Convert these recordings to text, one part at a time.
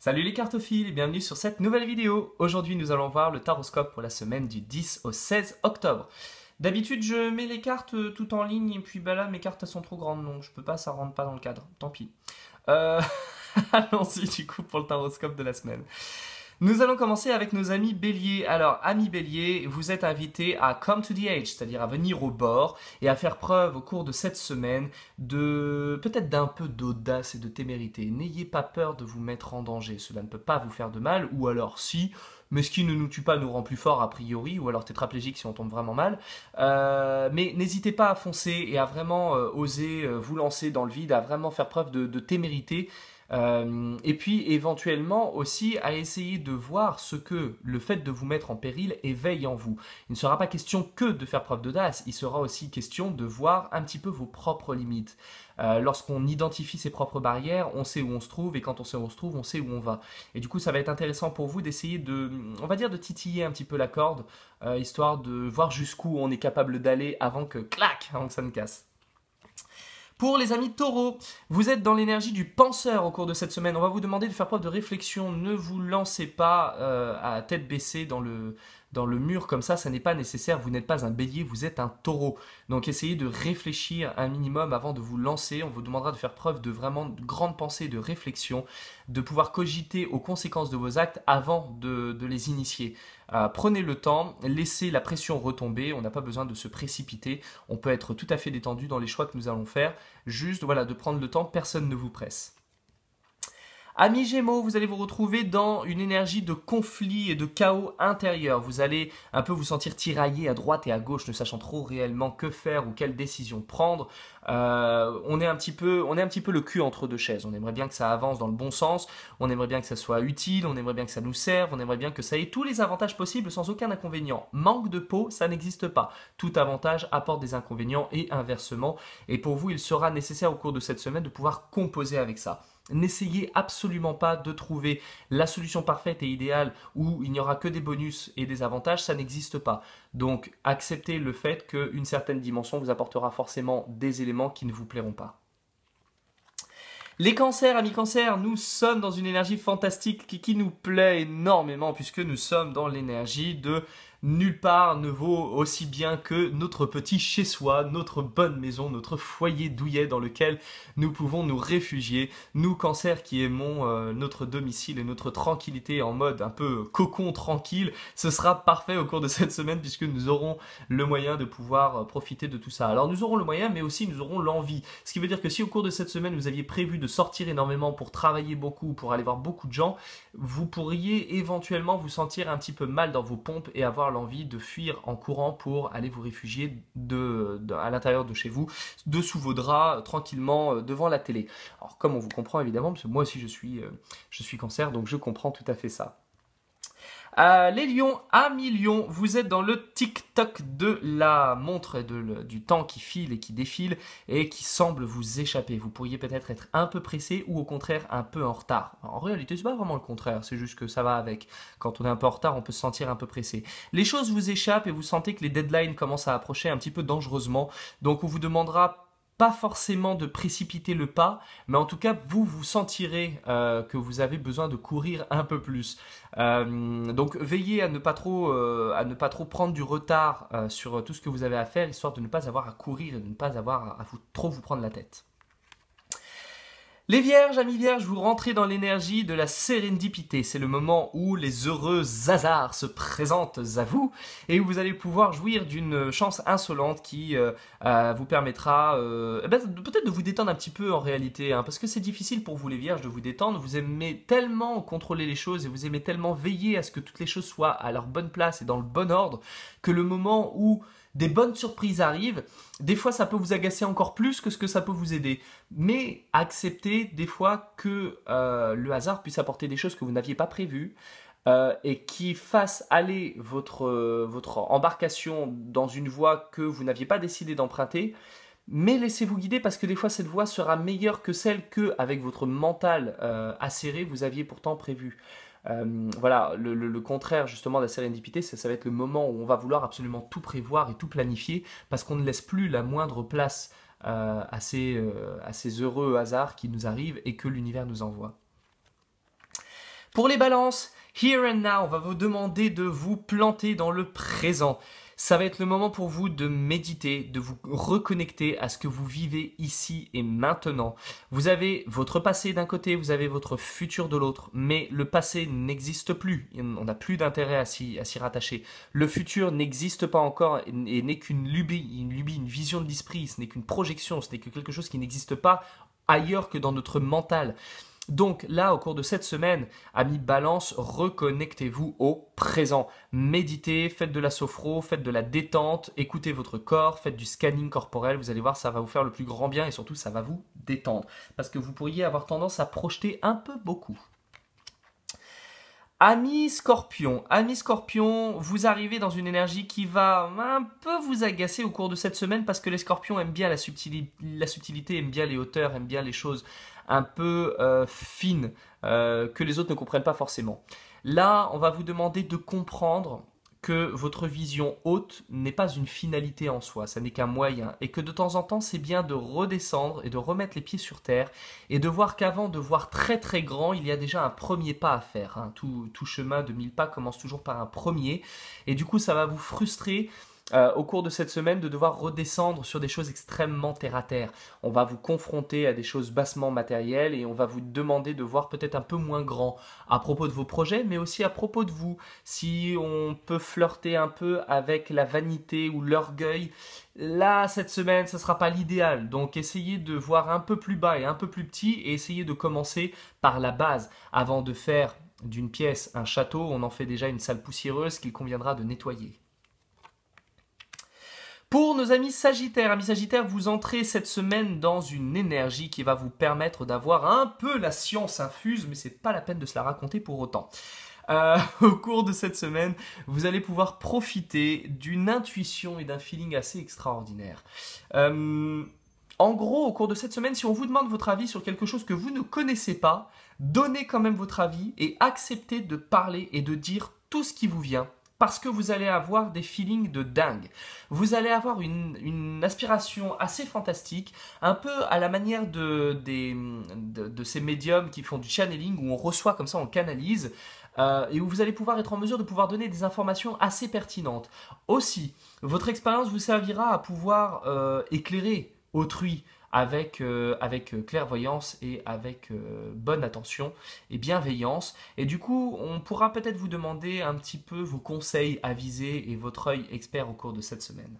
Salut les cartophiles et bienvenue sur cette nouvelle vidéo. Aujourd'hui nous allons voir le taroscope pour la semaine du 10 au 16 octobre. D'habitude je mets les cartes tout en ligne et puis bah là mes cartes elles sont trop grandes donc je peux pas, ça rentre pas dans le cadre, tant pis. Euh... Allons-y du coup pour le taroscope de la semaine. Nous allons commencer avec nos amis béliers. Alors, amis béliers, vous êtes invités à come to the edge, c'est-à-dire à venir au bord et à faire preuve au cours de cette semaine de peut-être d'un peu d'audace et de témérité. N'ayez pas peur de vous mettre en danger, cela ne peut pas vous faire de mal, ou alors si, mais ce qui ne nous tue pas nous rend plus fort a priori, ou alors tétraplégique si on tombe vraiment mal. Mais n'hésitez pas à foncer et à vraiment oser vous lancer dans le vide, à vraiment faire preuve de témérité. Et puis éventuellement aussi à essayer de voir ce que le fait de vous mettre en péril éveille en vous. Il ne sera pas question que de faire preuve d'audace, il sera aussi question de voir un petit peu vos propres limites. Lorsqu'on identifie ses propres barrières, on sait où on se trouve, et quand on sait où on se trouve, on sait où on va. Et du coup, ça va être intéressant pour vous d'essayer de, on va dire, de titiller un petit peu la corde, histoire de voir jusqu'où on est capable d'aller avant que, clac, avant que ça ne casse. Pour les amis taureaux, vous êtes dans l'énergie du penseur au cours de cette semaine. On va vous demander de faire preuve de réflexion. Ne vous lancez pas à tête baissée dans le mur comme ça n'est pas nécessaire. Vous n'êtes pas un bélier, vous êtes un taureau. Donc essayez de réfléchir un minimum avant de vous lancer. On vous demandera de faire preuve de vraiment de grande pensée, de réflexion, de pouvoir cogiter aux conséquences de vos actes avant de les initier. Prenez le temps, laissez la pression retomber, on n'a pas besoin de se précipiter, on peut être tout à fait détendu dans les choix que nous allons faire, juste voilà, de prendre le temps, personne ne vous presse. Amis Gémeaux, vous allez vous retrouver dans une énergie de conflit et de chaos intérieur. Vous allez un peu vous sentir tiraillé à droite et à gauche, ne sachant trop réellement que faire ou quelle décision prendre. On est un petit peu le cul entre deux chaises. On aimerait bien que ça avance dans le bon sens, on aimerait bien que ça soit utile, on aimerait bien que ça nous serve, on aimerait bien que ça ait tous les avantages possibles sans aucun inconvénient. Manque de peau, ça n'existe pas. Tout avantage apporte des inconvénients et inversement. Et pour vous, il sera nécessaire au cours de cette semaine de pouvoir composer avec ça. N'essayez absolument pas de trouver la solution parfaite et idéale où il n'y aura que des bonus et des avantages, ça n'existe pas. Donc acceptez le fait qu'une certaine dimension vous apportera forcément des éléments qui ne vous plairont pas. Les cancers, amis cancers, nous sommes dans une énergie fantastique qui nous plaît énormément puisque nous sommes dans l'énergie de nulle part ne vaut aussi bien que notre petit chez-soi, notre bonne maison, notre foyer douillet dans lequel nous pouvons nous réfugier. Nous, cancers qui aimons notre domicile et notre tranquillité en mode un peu cocon tranquille, ce sera parfait au cours de cette semaine puisque nous aurons le moyen de pouvoir profiter de tout ça. Alors nous aurons le moyen mais aussi nous aurons l'envie. Ce qui veut dire que si au cours de cette semaine vous aviez prévu de sortir énormément pour travailler beaucoup, pour aller voir beaucoup de gens, vous pourriez éventuellement vous sentir un petit peu mal dans vos pompes et avoir l'envie de fuir en courant pour aller vous réfugier à l'intérieur de chez vous, dessous vos draps, tranquillement devant la télé. Alors comme on vous comprend évidemment, parce que moi aussi je suis cancer, donc je comprends tout à fait ça. Les lions, amis lions, vous êtes dans le tic-toc de la montre et du temps qui file et qui défile et qui semble vous échapper. Vous pourriez peut-être être un peu pressé ou au contraire un peu en retard. En réalité, c'est pas vraiment le contraire, c'est juste que ça va avec. Quand on est un peu en retard, on peut se sentir un peu pressé. Les choses vous échappent et vous sentez que les deadlines commencent à approcher un petit peu dangereusement. Donc on vous demandera pas forcément de précipiter le pas, mais en tout cas, vous sentirez que vous avez besoin de courir un peu plus. Donc, veillez à ne pas trop prendre du retard sur tout ce que vous avez à faire, histoire de ne pas avoir à courir et de ne pas avoir à trop vous prendre la tête. Les vierges, amis vierges, vous rentrez dans l'énergie de la sérendipité. C'est le moment où les heureux hasards se présentent à vous et où vous allez pouvoir jouir d'une chance insolente qui vous permettra peut-être de vous détendre un petit peu en réalité, hein, parce que c'est difficile pour vous les vierges de vous détendre. Vous aimez tellement contrôler les choses et vous aimez tellement veiller à ce que toutes les choses soient à leur bonne place et dans le bon ordre que le moment où des bonnes surprises arrivent, des fois ça peut vous agacer encore plus que ce que ça peut vous aider. Mais acceptez des fois que le hasard puisse apporter des choses que vous n'aviez pas prévues et qui fassent aller votre embarcation dans une voie que vous n'aviez pas décidé d'emprunter. Mais laissez-vous guider parce que des fois cette voie sera meilleure que celle que, avec votre mental acéré, vous aviez pourtant prévue. Voilà, le contraire justement de la sérendipité, ça va être le moment où on va vouloir absolument tout prévoir et tout planifier parce qu'on ne laisse plus la moindre place à ces heureux hasards qui nous arrivent et que l'univers nous envoie. Pour les balances, here and now, on va vous demander de vous planter dans le présent. Ça va être le moment pour vous de méditer, de vous reconnecter à ce que vous vivez ici et maintenant. Vous avez votre passé d'un côté, vous avez votre futur de l'autre, mais le passé n'existe plus. On n'a plus d'intérêt à s'y rattacher. Le futur n'existe pas encore et n'est qu'une lubie, une vision de l'esprit. Ce n'est qu'une projection, ce n'est que quelque chose qui n'existe pas ailleurs que dans notre mental. Donc là, au cours de cette semaine, amis Balance, reconnectez-vous au présent. Méditez, faites de la sophro, faites de la détente, écoutez votre corps, faites du scanning corporel. Vous allez voir, ça va vous faire le plus grand bien et surtout, ça va vous détendre. Parce que vous pourriez avoir tendance à projeter un peu beaucoup. Amis Scorpion, vous arrivez dans une énergie qui va un peu vous agacer au cours de cette semaine parce que les Scorpions aiment bien la subtilité, aiment bien les hauteurs, aiment bien les choses un peu fines que les autres ne comprennent pas forcément. Là, on va vous demander de comprendre que votre vision haute n'est pas une finalité en soi, ça n'est qu'un moyen, et que de temps en temps, c'est bien de redescendre et de remettre les pieds sur terre, et de voir qu'avant de voir très très grand, il y a déjà un premier pas à faire. Hein. Tout chemin de 1000 pas commence toujours par un premier, et du coup, ça va vous frustrer au cours de cette semaine de devoir redescendre sur des choses extrêmement terre-à-terre. On va vous confronter à des choses bassement matérielles et on va vous demander de voir peut-être un peu moins grand à propos de vos projets, mais aussi à propos de vous. Si on peut flirter un peu avec la vanité ou l'orgueil, là, cette semaine, ce ne sera pas l'idéal. Donc, essayez de voir un peu plus bas et un peu plus petit et essayez de commencer par la base avant de faire d'une pièce un château. On en fait déjà une salle poussiéreuse qu'il conviendra de nettoyer. Pour nos amis Sagittaires, vous entrez cette semaine dans une énergie qui va vous permettre d'avoir un peu la science infuse, mais c'est pas la peine de se la raconter pour autant. Au cours de cette semaine, vous allez pouvoir profiter d'une intuition et d'un feeling assez extraordinaire. En gros, au cours de cette semaine, si on vous demande votre avis sur quelque chose que vous ne connaissez pas, donnez quand même votre avis et acceptez de parler et de dire tout ce qui vous vient. Parce que vous allez avoir des feelings de dingue. Vous allez avoir une aspiration assez fantastique, un peu à la manière de ces médiums qui font du channeling, où on reçoit comme ça, on canalise, et où vous allez pouvoir être en mesure de pouvoir donner des informations assez pertinentes. Aussi, votre expérience vous servira à pouvoir éclairer autrui, avec clairvoyance et avec bonne attention et bienveillance. Et du coup, on pourra peut-être vous demander un petit peu vos conseils avisés et votre œil expert au cours de cette semaine.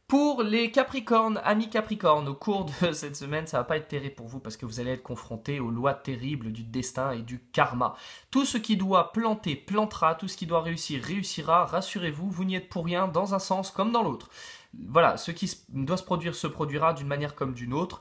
Pour les Capricornes, amis Capricornes, au cours de cette semaine, ça va pas être terrible pour vous parce que vous allez être confrontés aux lois terribles du destin et du karma. Tout ce qui doit planter, plantera, tout ce qui doit réussir, réussira. Rassurez-vous, vous n'y êtes pour rien dans un sens comme dans l'autre. Voilà, ce qui doit se produira d'une manière comme d'une autre.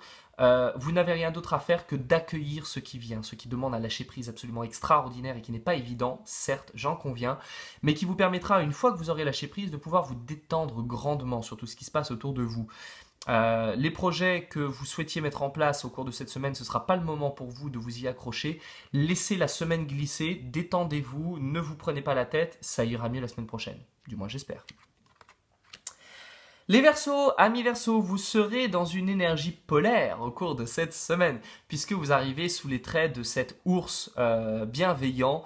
Vous n'avez rien d'autre à faire que d'accueillir ce qui vient, ce qui demande un lâcher-prise absolument extraordinaire et qui n'est pas évident, certes, j'en conviens, mais qui vous permettra, une fois que vous aurez lâché prise, de pouvoir vous détendre grandement sur tout ce qui se passe autour de vous. Les projets que vous souhaitiez mettre en place au cours de cette semaine, ce ne sera pas le moment pour vous de vous y accrocher. Laissez la semaine glisser, détendez-vous, ne vous prenez pas la tête, ça ira mieux la semaine prochaine, du moins j'espère. Les Verseaux, amis Verseaux, vous serez dans une énergie polaire au cours de cette semaine, puisque vous arrivez sous les traits de cet ours bienveillant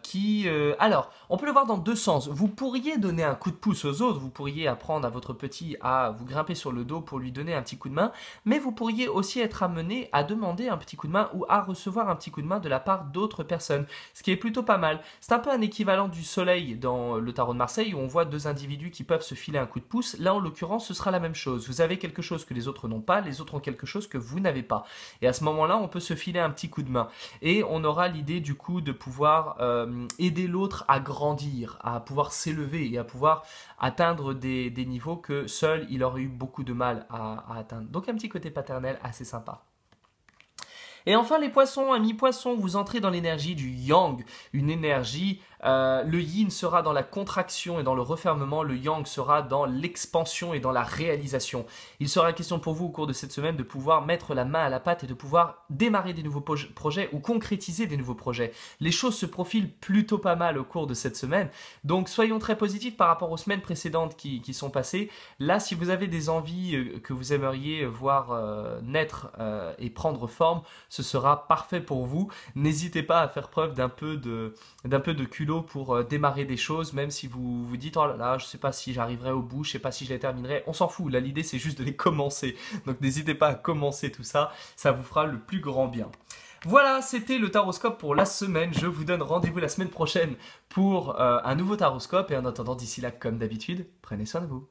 qui... alors, on peut le voir dans deux sens. Vous pourriez donner un coup de pouce aux autres, vous pourriez apprendre à votre petit à vous grimper sur le dos pour lui donner un petit coup de main, mais vous pourriez aussi être amené à demander un petit coup de main ou à recevoir un petit coup de main de la part d'autres personnes, ce qui est plutôt pas mal. C'est un peu un équivalent du soleil dans le tarot de Marseille où on voit deux individus qui peuvent se filer un coup de pouce. Là, en l'occurrence, ce sera la même chose. Vous avez quelque chose que les autres n'ont pas, les autres ont quelque chose que vous n'avez pas. Et à ce moment-là, on peut se filer un petit coup de main. Et on aura l'idée du coup de pouvoir aider l'autre à grandir, à pouvoir s'élever et à pouvoir atteindre des niveaux que seul il aurait eu beaucoup de mal à atteindre. Donc un petit côté paternel assez sympa. Et enfin les poissons, amis poissons, vous entrez dans l'énergie du yang, une énergie Le yin sera dans la contraction et dans le refermement, le yang sera dans l'expansion et dans la réalisation. Il sera question pour vous au cours de cette semaine de pouvoir mettre la main à la pâte et de pouvoir démarrer des nouveaux projets ou concrétiser des nouveaux projets. Les choses se profilent plutôt pas mal au cours de cette semaine, donc soyons très positifs par rapport aux semaines précédentes qui sont passées. Là, si vous avez des envies que vous aimeriez voir naître et prendre forme, ce sera parfait pour vous. N'hésitez pas à faire preuve d'un peu de culot pour démarrer des choses, même si vous vous dites oh là là, je sais pas si j'arriverai au bout, je sais pas si je les terminerai, on s'en fout. Là, l'idée c'est juste de les commencer. Donc n'hésitez pas à commencer tout ça, ça vous fera le plus grand bien. Voilà, c'était le Taroscope pour la semaine. Je vous donne rendez-vous la semaine prochaine pour un nouveau Taroscope. Et en attendant, d'ici là, comme d'habitude, prenez soin de vous.